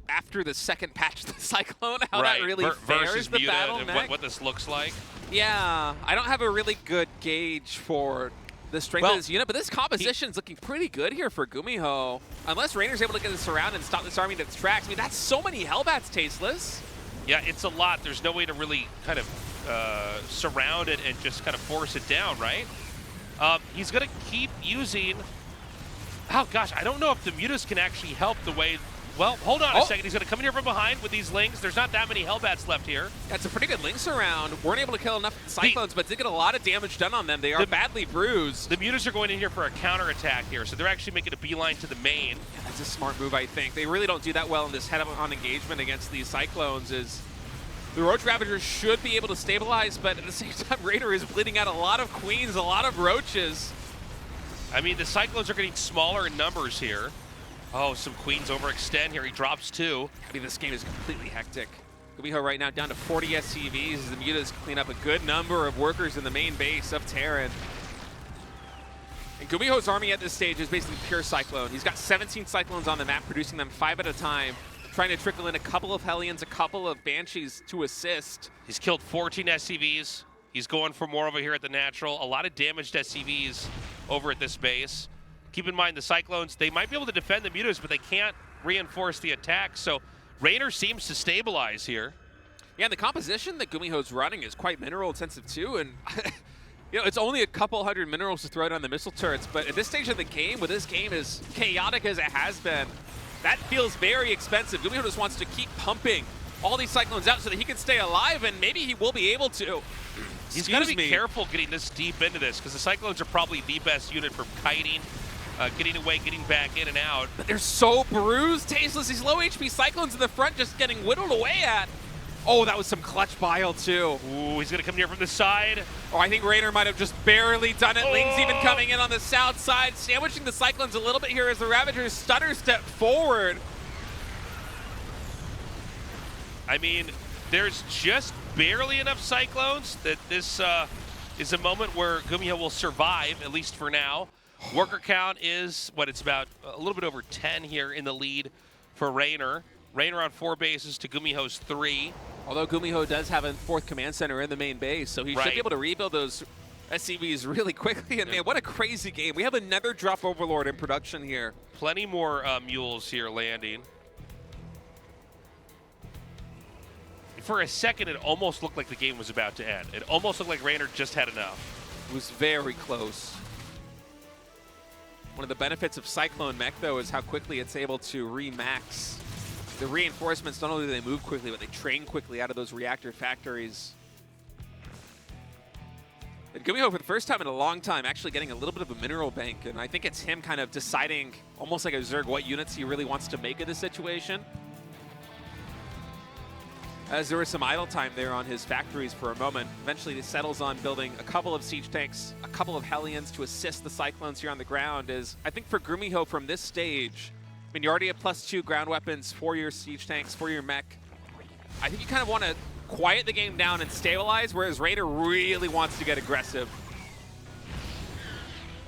after the second patch of the Cyclone, how that really fares the battle and what this looks like. Yeah, I don't have a really good gauge for the strength of this unit, but this composition is looking pretty good here for GuMiho. Unless Reynor's able to get this around and stop this army in its tracks. I mean, that's so many Hellbats, Tasteless. Yeah, it's a lot. There's no way to really kind of surround it and just kind of force it down, right? He's going to keep using... Oh, gosh, I don't know if the mutas can actually help the way... Well, hold on a second. He's going to come in here from behind with these Lings. There's not that many Hellbats left here. That's a pretty good Lynx around. Weren't able to kill enough Cyclones, but did get a lot of damage done on them. They are badly bruised. The mutas are going in here for a counterattack here, so they're actually making a beeline to the main. Yeah, that's a smart move, I think. They really don't do that well in this head-on engagement against these Cyclones. The Roach Ravagers should be able to stabilize, but at the same time, Reynor is bleeding out a lot of Queens, a lot of Roaches. I mean, the Cyclones are getting smaller in numbers here. Oh, some Queens overextend here. He drops 2. I mean, this game is completely hectic. GuMiho right now down to 40 SCVs as the mutas clean up a good number of workers in the main base of Terran. And GuMiho's army at this stage is basically pure Cyclone. He's got 17 Cyclones on the map, producing them 5 at a time, trying to trickle in a couple of Hellions, a couple of Banshees to assist. He's killed 14 SCVs. He's going for more over here at the natural. A lot of damaged SCVs over at this base. Keep in mind the Cyclones, they might be able to defend the mutas, but they can't reinforce the attack. So Reynor seems to stabilize here. Yeah, and the composition that GuMiho's running is quite mineral intensive too. And you know, it's only a couple hundred minerals to throw down the missile turrets, but at this stage of the game, with this game as chaotic as it has been, that feels very expensive. GuMiho just wants to keep pumping all these Cyclones out so that he can stay alive, and maybe he will be able to. He's got to be careful getting this deep into this, because the Cyclones are probably the best unit for kiting, getting away, getting back in and out. But they're so bruised, Tasteless. These low HP Cyclones in the front just getting whittled away at. Oh, that was some clutch bile, too. Ooh, he's going to come here from the side. Oh, I think Reynor might have just barely done it. Ling's even coming in on the south side, sandwiching the Cyclones a little bit here as the Ravagers stutter step forward. I mean, there's just barely enough Cyclones that this is a moment where GuMiho will survive, at least for now. Worker count is, what, it's about a little bit over 10 here in the lead for Reynor. Reynor on 4 bases to GuMiho's 3. Although GuMiho does have a 4th command center in the main base, so he should be able to rebuild those SCVs really quickly. And man, what a crazy game. We have another drop Overlord in production here. Plenty more mules here landing. For a second, it almost looked like the game was about to end. It almost looked like Reynor just had enough. It was very close. One of the benefits of Cyclone Mech, though, is how quickly it's able to re-max. The reinforcements, not only do they move quickly, but they train quickly out of those reactor factories. And GuMiho, for the first time in a long time, actually getting a little bit of a mineral bank, and I think it's him kind of deciding, almost like a Zerg, what units he really wants to make of the situation. As there was some idle time there on his factories for a moment. Eventually he settles on building a couple of siege tanks, a couple of Hellions to assist the Cyclones here on the ground. I think for GuMiho from this stage, I mean, you're already at +2 ground weapons for your siege tanks, for your mech. I think you kind of want to quiet the game down and stabilize, whereas Reynor really wants to get aggressive.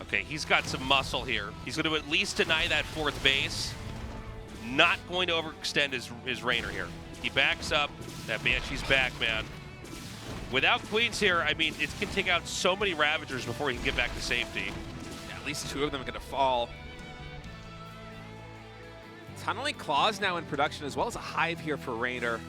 Okay, he's got some muscle here. He's going to at least deny that 4th base. Not going to overextend his Reynor here. He backs up. That Banshee's back, man. Without Queens here, I mean, it can take out so many Ravagers before he can get back to safety. Yeah, at least 2 of them are going to fall. Tunneling Claws now in production, as well as a Hive here for Reynor.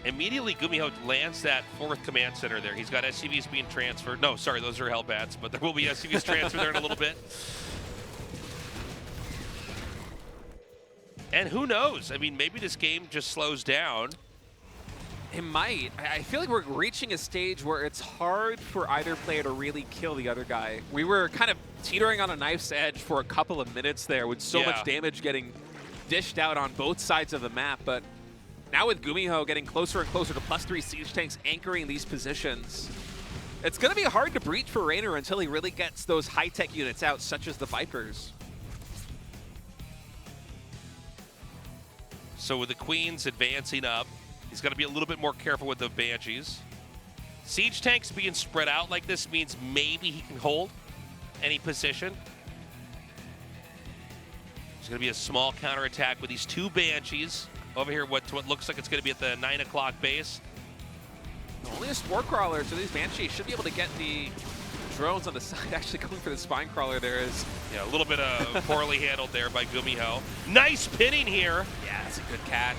Immediately, GuMiho lands that 4th command center there. He's got SCVs being transferred. No, sorry, those are Hellbats, but there will be SCVs transferred there in a little bit. And who knows? I mean, maybe this game just slows down It might. I feel like we're reaching a stage where it's hard for either player to really kill the other guy. We were kind of teetering on a knife's edge for a couple of minutes there with so much damage getting dished out on both sides of the map, but now with GuMiho getting closer and closer to +3 siege tanks anchoring these positions, it's going to be hard to breach for Reynor until he really gets those high-tech units out, such as the Vipers. So with the Queens advancing up, he's got to be a little bit more careful with the Banshees. Siege tanks being spread out like this means maybe he can hold any position. There's going to be a small counterattack with these 2 Banshees. Over here, what looks like it's going to be at the 9 o'clock base. Only a Spore Crawler, so these Banshees should be able to get the drones on the side. Actually going for the Spine Crawler there is. Yeah, a little bit of poorly handled there by GuMiho. Nice pinning here. Yeah, that's a good catch.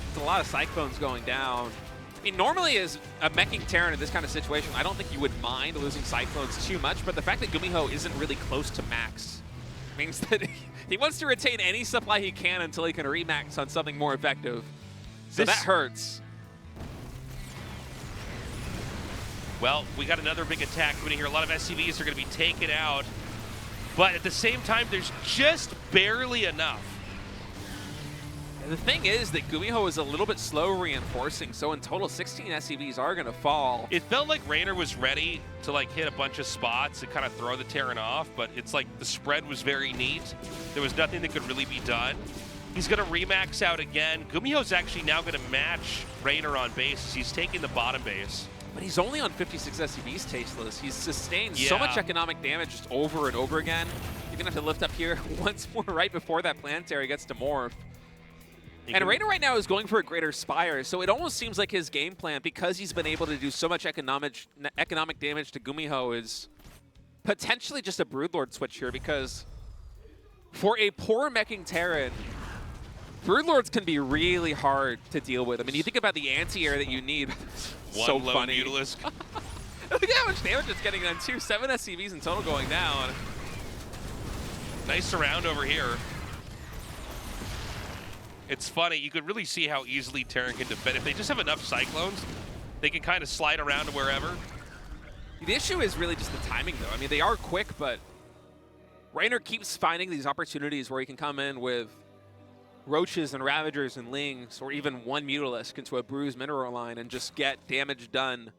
It's a lot of Cyclones going down. I mean, normally as a meching Terran in this kind of situation, I don't think you would mind losing Cyclones too much, but the fact that GuMiho isn't really close to max means that he wants to retain any supply he can until he can remax on something more effective. So that hurts. Well, we got another big attack coming here. A lot of SCVs are going to be taken out, but at the same time, there's just barely enough. And the thing is that GuMiho is a little bit slow reinforcing, so in total, 16 SCVs are going to fall. It felt like Reynor was ready to like hit a bunch of spots and kind of throw the Terran off, but it's like the spread was very neat. There was nothing that could really be done. He's going to remax out again. GuMiho's actually now going to match Reynor on base. He's taking the bottom base. But he's only on 56 SCVs, Tasteless. He's sustained so much economic damage just over and over again. You're going to have to lift up here once more right before that Planetary gets to morph. And Reynor right now is going for a Greater Spire, so it almost seems like his game plan, because he's been able to do so much economic damage to GuMiho, is potentially just a Broodlord switch here, because for a poor meching Terran, Broodlords can be really hard to deal with. I mean, you think about the anti-air that you need. So One funny. lone Mutalisk. Look at how much damage it's getting done too. 7 SCVs in total going down. Nice surround over here. It's funny, you could really see how easily Terran can defend. If they just have enough Cyclones, they can kind of slide around to wherever. The issue is really just the timing, though. I mean, they are quick, but Reynor keeps finding these opportunities where he can come in with Roaches and Ravagers and Lings, or even one Mutalisk into a bruised mineral line and just get damage done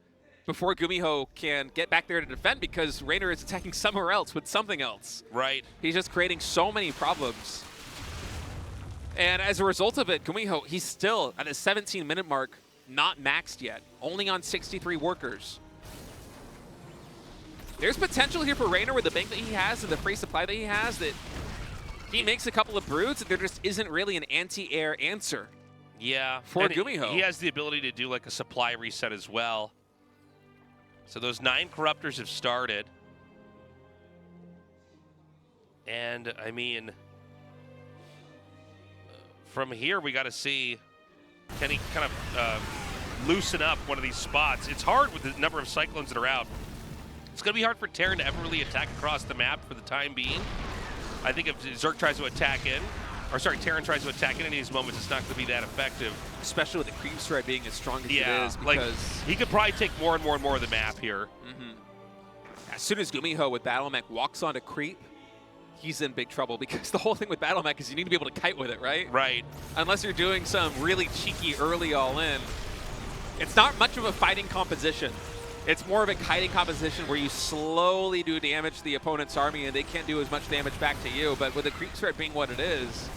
before GuMiho can get back there to defend, because Reynor is attacking somewhere else with something else. Right. He's just creating so many problems. And as a result of it, GuMiho, he's still at the 17-minute mark, not maxed yet, only on 63 workers. There's potential here for Reynor with the bank that he has and the free supply that he has, that he makes a couple of broods and there just isn't really an anti-air answer. Yeah. For GuMiho. He has the ability to do like a supply reset as well. So those 9 Corruptors have started. And, I mean, from here we got to see, can he kind of loosen up one of these spots? It's hard with the number of Cyclones that are out. It's going to be hard for Terran to ever really attack across the map for the time being. I think if Zerg tries to attack in, or sorry, Terran tries to attack in any of these moments, it's not going to be that effective. Especially with the creep threat being as strong as it is. Because like, he could probably take more and more and more of the map here. As soon as GuMiho with Battle Mech walks onto creep, he's in big trouble, because the whole thing with Battle Mech is you need to be able to kite with it, right? Right. Unless you're doing some really cheeky early all-in. It's not much of a fighting composition. It's more of a kiting composition where you slowly do damage to the opponent's army and they can't do as much damage back to you. But with the creep threat being what it is,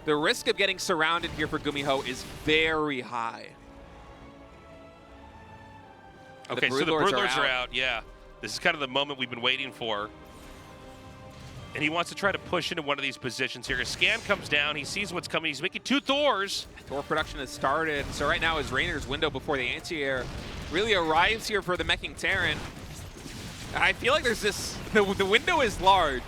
the risk of getting surrounded here for GuMiho is very high. Okay, so the Broodlords are out. Yeah. This is kind of the moment we've been waiting for. And he wants to try to push into one of these positions here. His scan comes down. He sees what's coming. He's making 2 Thors. Thor production has started. So right now is Reynor's window before the anti-air really arrives here for the meching Terran. I feel like there's this, the window is large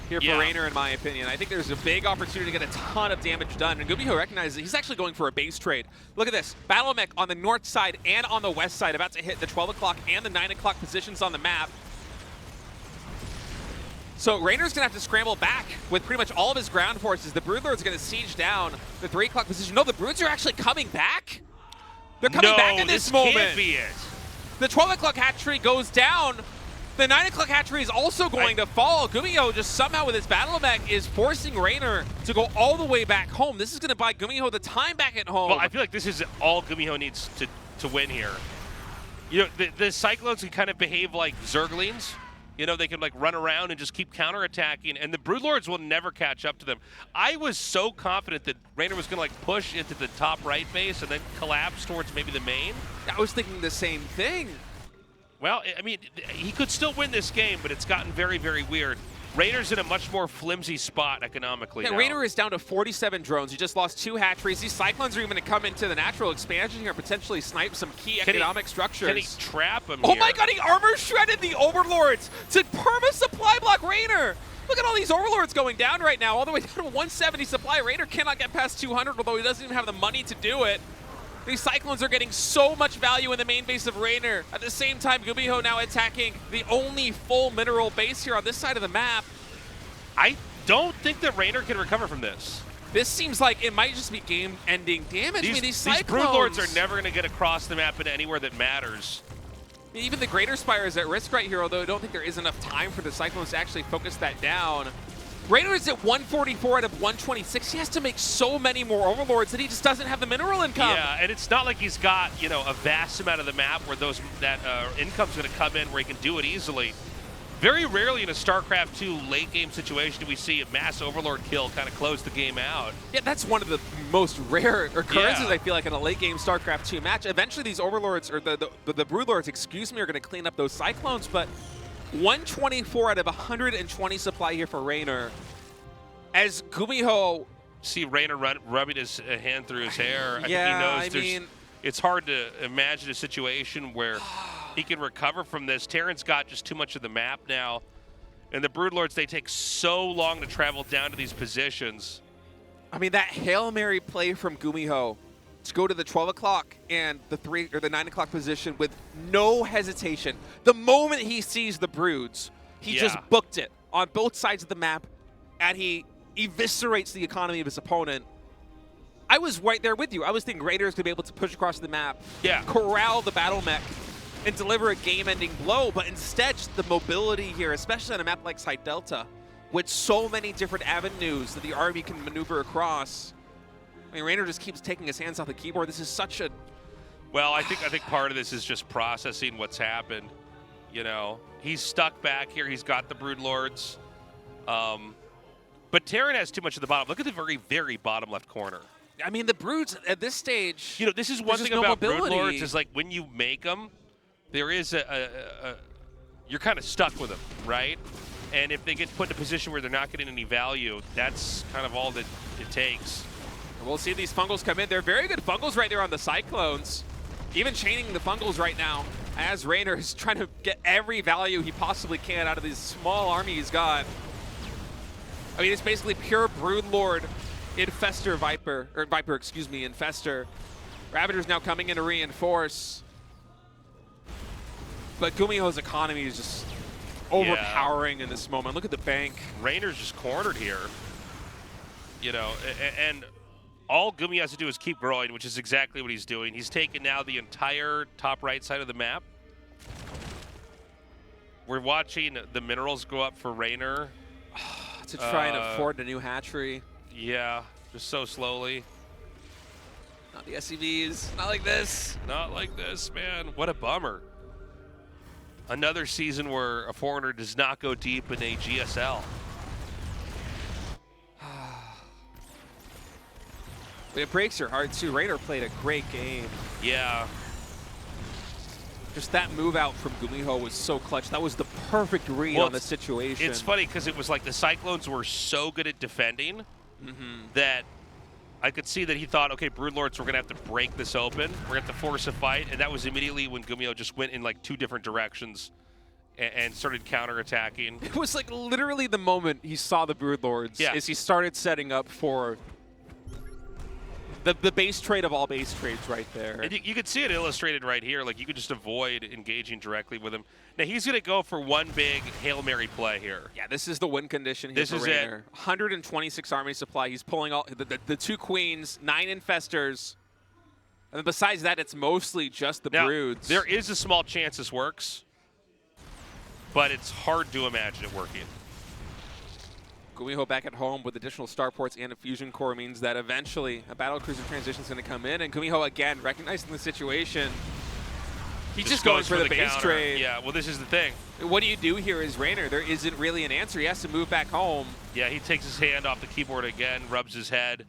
here for Reynor, in my opinion. I think there's a big opportunity to get a ton of damage done. And GuMiho recognizes he's actually going for a base trade. Look at this. Battle Mech on the north side and on the west side, about to hit the 12 o'clock and the 9 o'clock positions on the map. So Reynor's going to have to scramble back with pretty much all of his ground forces. The Broodlord's going to siege down the 3 o'clock position. No, the Broods are actually coming back. They're coming back in this moment. Can't be it. The 12 o'clock hatchery goes down. The 9 o'clock hatchery is also going to fall. GuMiho just somehow with his battle mech is forcing Reynor to go all the way back home. This is going to buy GuMiho the time back at home. Well, I feel like this is all GuMiho needs to win here. You know, the Cyclones can kind of behave like Zerglings. You know, they can like run around and just keep counterattacking, and the Broodlords will never catch up to them. I was so confident that Reynor was going to like push into the top right base and then collapse towards maybe the main. I was thinking the same thing. Well, I mean, he could still win this game, but it's gotten very, very weird. Reynor's in a much more flimsy spot economically now. Reynor is down to 47 drones. He just lost 2 hatcheries. These Cyclones are even going to come into the natural expansion here and potentially snipe some key economic structures. Can he trap him Oh here? my god, he armor shredded the Overlords to perma supply block Reynor. Look at all these Overlords going down right now, all the way down to 170 supply. Reynor cannot get past 200, although he doesn't even have the money to do it. These Cyclones are getting so much value in the main base of Reynor. At the same time, GuMiho now attacking the only full mineral base here on this side of the map. I don't think that Reynor can recover from this. This seems like it might just be game-ending damage. These Cyclones, Broodlords are never going to get across the map into anywhere that matters. Even the Greater Spire is at risk right here, although I don't think there is enough time for the Cyclones to actually focus that down. Reynor is at 144 out of 126. He has to make so many more Overlords that he just doesn't have the mineral income. Yeah, and it's not like he's got, you know, a vast amount of the map where that income's going to come in where he can do it easily. Very rarely in a StarCraft 2 late game situation do we see a mass Overlord kill kind of close the game out. Yeah, that's one of the most rare occurrences, Yeah. I feel like, in a late game StarCraft 2 match. Eventually these Overlords, or the Broodlords, excuse me, are going to clean up those Cyclones, but 124 out of 120 supply here for Reynor. As GuMiho... See Reynor rubbing his hand through his hair. Yeah, I think he knows it's hard to imagine a situation where he can recover from this. Terran's got just too much of the map now. And the Broodlords, they take so long to travel down to these positions. I mean, that Hail Mary play from GuMiho to go to the 12 o'clock and the 9 o'clock position with no hesitation. The moment he sees the Broods, he just booked it on both sides of the map, and he eviscerates the economy of his opponent. I was right there with you. I was thinking Raiders could be able to push across the map, corral the battle mech, and deliver a game-ending blow, but instead just the mobility here, especially on a map like Side Delta, with so many different avenues that the army can maneuver across. I mean, Reynor just keeps taking his hands off the keyboard. This is such a... Well, I think part of this is just processing what's happened. You know, he's stuck back here. He's got the Broodlords. But Terran has too much at the bottom. Look at the very, very bottom left corner. I mean, the Broods at this stage... You know, this is one thing about Broodlords is like when you make them, there is you're kind of stuck with them, right? And if they get put in a position where they're not getting any value, that's kind of all that it takes. We'll see these Fungals come in. They're very good Fungals right there on the Cyclones. Even chaining the Fungals right now as Reynor is trying to get every value he possibly can out of this small army he's got. I mean, it's basically pure Broodlord Infester Viper, or Viper, excuse me, Infester. Ravager's now coming in to reinforce. But GuMiho's economy is just overpowering in this moment. Look at the bank. Reynor's just cornered here. You know, and all GuMiho has to do is keep growing, which is exactly what he's doing. He's taken now the entire top right side of the map. We're watching the minerals go up for Reynor. To try and afford a new hatchery. Yeah, just so slowly. Not the SCVs, not like this. Not like this, man. What a bummer. Another season where a foreigner does not go deep in a GSL. It breaks your heart too. Reynor played a great game. Yeah. Just that move out from GuMiho was so clutch. That was the perfect read on the situation. It's funny because it was like the Cyclones were so good at defending that I could see that he thought, okay, Broodlords, we're going to have to break this open. We're going to have to force a fight. And that was immediately when GuMiho just went in like 2 different directions and started counterattacking. It was like literally the moment he saw the Broodlords as he started setting up for the base trade of all base trades right there. And you could see it illustrated right here. Like, you could just avoid engaging directly with him. Now, he's going to go for one big Hail Mary play here. Yeah, this is the win condition here This for is Reynor. 126 army supply. He's pulling all the 2 queens, 9 infestors. And besides that, it's mostly just the Now, broods. there is a small chance this works, but it's hard to imagine it working. GuMiho back at home with additional starports and a fusion core means that eventually a battlecruiser transition is going to come in, and GuMiho again recognizing the situation. He's just going for the base counter. trade. Yeah, well, this is the thing. What do you do here is Reynor. There isn't really an answer. He has to move back home. Yeah, he takes his hand off the keyboard again, rubs his head.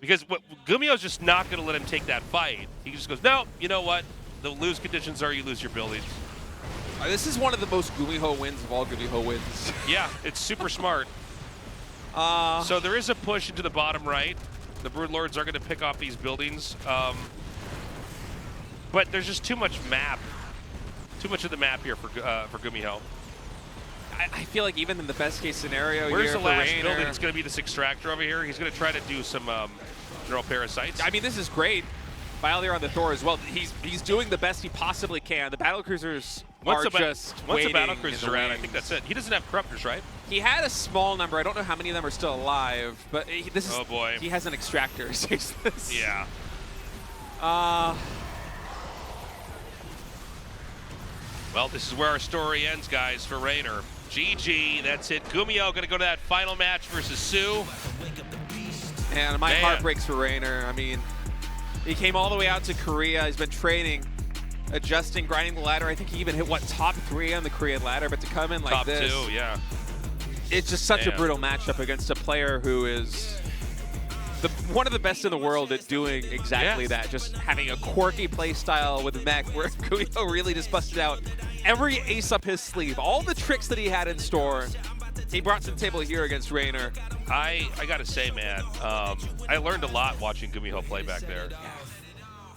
Because GuMiho's just not going to let him take that fight. He just goes, no, you know what? The lose conditions are you lose your buildings. This is one of the most GuMiho wins of all GuMiho wins. Yeah, it's super smart. So there is a push into the bottom right. The Broodlords are going to pick off these buildings. But there's just too much map. Too much of the map here for GuMiho. I feel like even in the best case scenario Where's here the for last Reynor, building? It's going to be this extractor over here. He's going to try to do some neural parasites. I mean, this is great. Bile there on the Thor as well. He's doing the best he possibly can. The battlecruisers are just once the waiting battlecruisers in the around, I wings. think that's it. He doesn't have corruptors, right? He had a small number. I don't know how many of them are still alive, but this is. Oh boy. He has an extractor. Yeah. Well, this is where our story ends, guys, for Reynor. GG, that's it. GuMiho going to go to that final match versus Sue. And my Man. heart breaks for Reynor. I mean, he came all the way out to Korea. He's been training, adjusting, grinding the ladder. I think he even hit, what, top 3 on the Korean ladder, but to come in like Top this. 2, yeah. It's just such Man. a brutal matchup against a player who is one of the best in the world at doing exactly that. Just having a quirky play style with mech where GuMiho really just busted out every ace up his sleeve. All the tricks that he had in store, he brought to the table here against Reynor. I got to say, man, I learned a lot watching GuMiho play back there.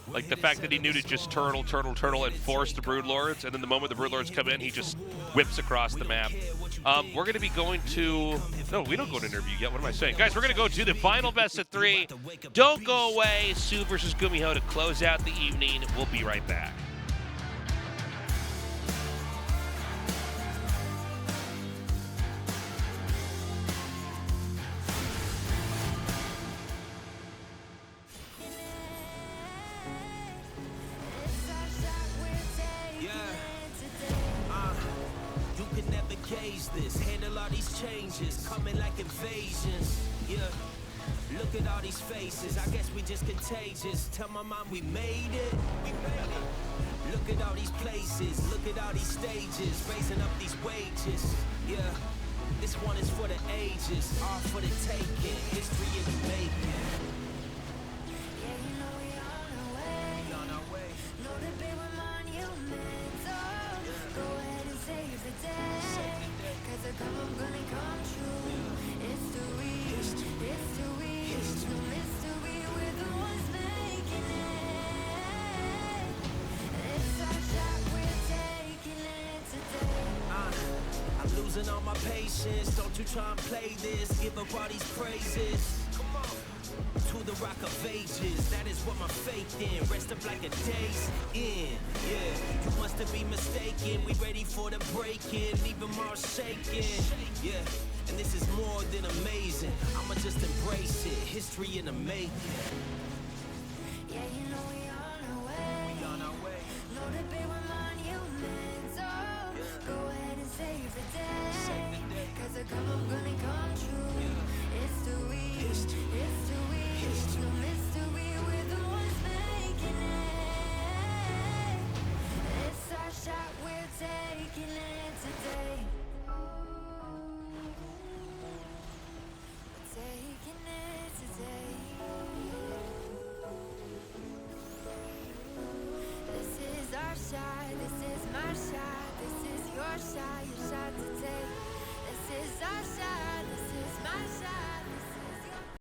Like the fact that he knew to just turtle, and force the Broodlords, and then the moment the Broodlords come in, he just whips across the map. We're going to be going to... No, we don't go to interview yet. What am I saying? Guys, we're going to go to the final best of 3. Don't go away. Sue versus GuMiho to close out the evening. We'll be right back. This handle all these changes coming like invasions. Yeah, look at all these faces. I guess we just contagious. Tell my mom we made it. We made it. Look at all these places. Look at all these stages. Raising up these wages. Yeah, this one is for the ages. All for the taking. History in the making. Yeah, you know we on our way. Know that they were monumental. Go ahead and save the day. Cause the come gonna come true. History, it's no mystery. We're the ones making it. It's our shot, we're taking it today. I'm losing all my patience. Don't you try and play this. Give up all these praises. Come on. To the rock of ages, that is what my faith in. Rest up like a day's in. Yeah, you must have been mistaken. We ready for the break-in, leave them all shaking. Yeah, and this is more than amazing. I'ma just embrace it. History in the making. Yeah, you know we on our way. We on our way. Know that they were monumental. Go ahead and save the day. Cause the come gonna come true.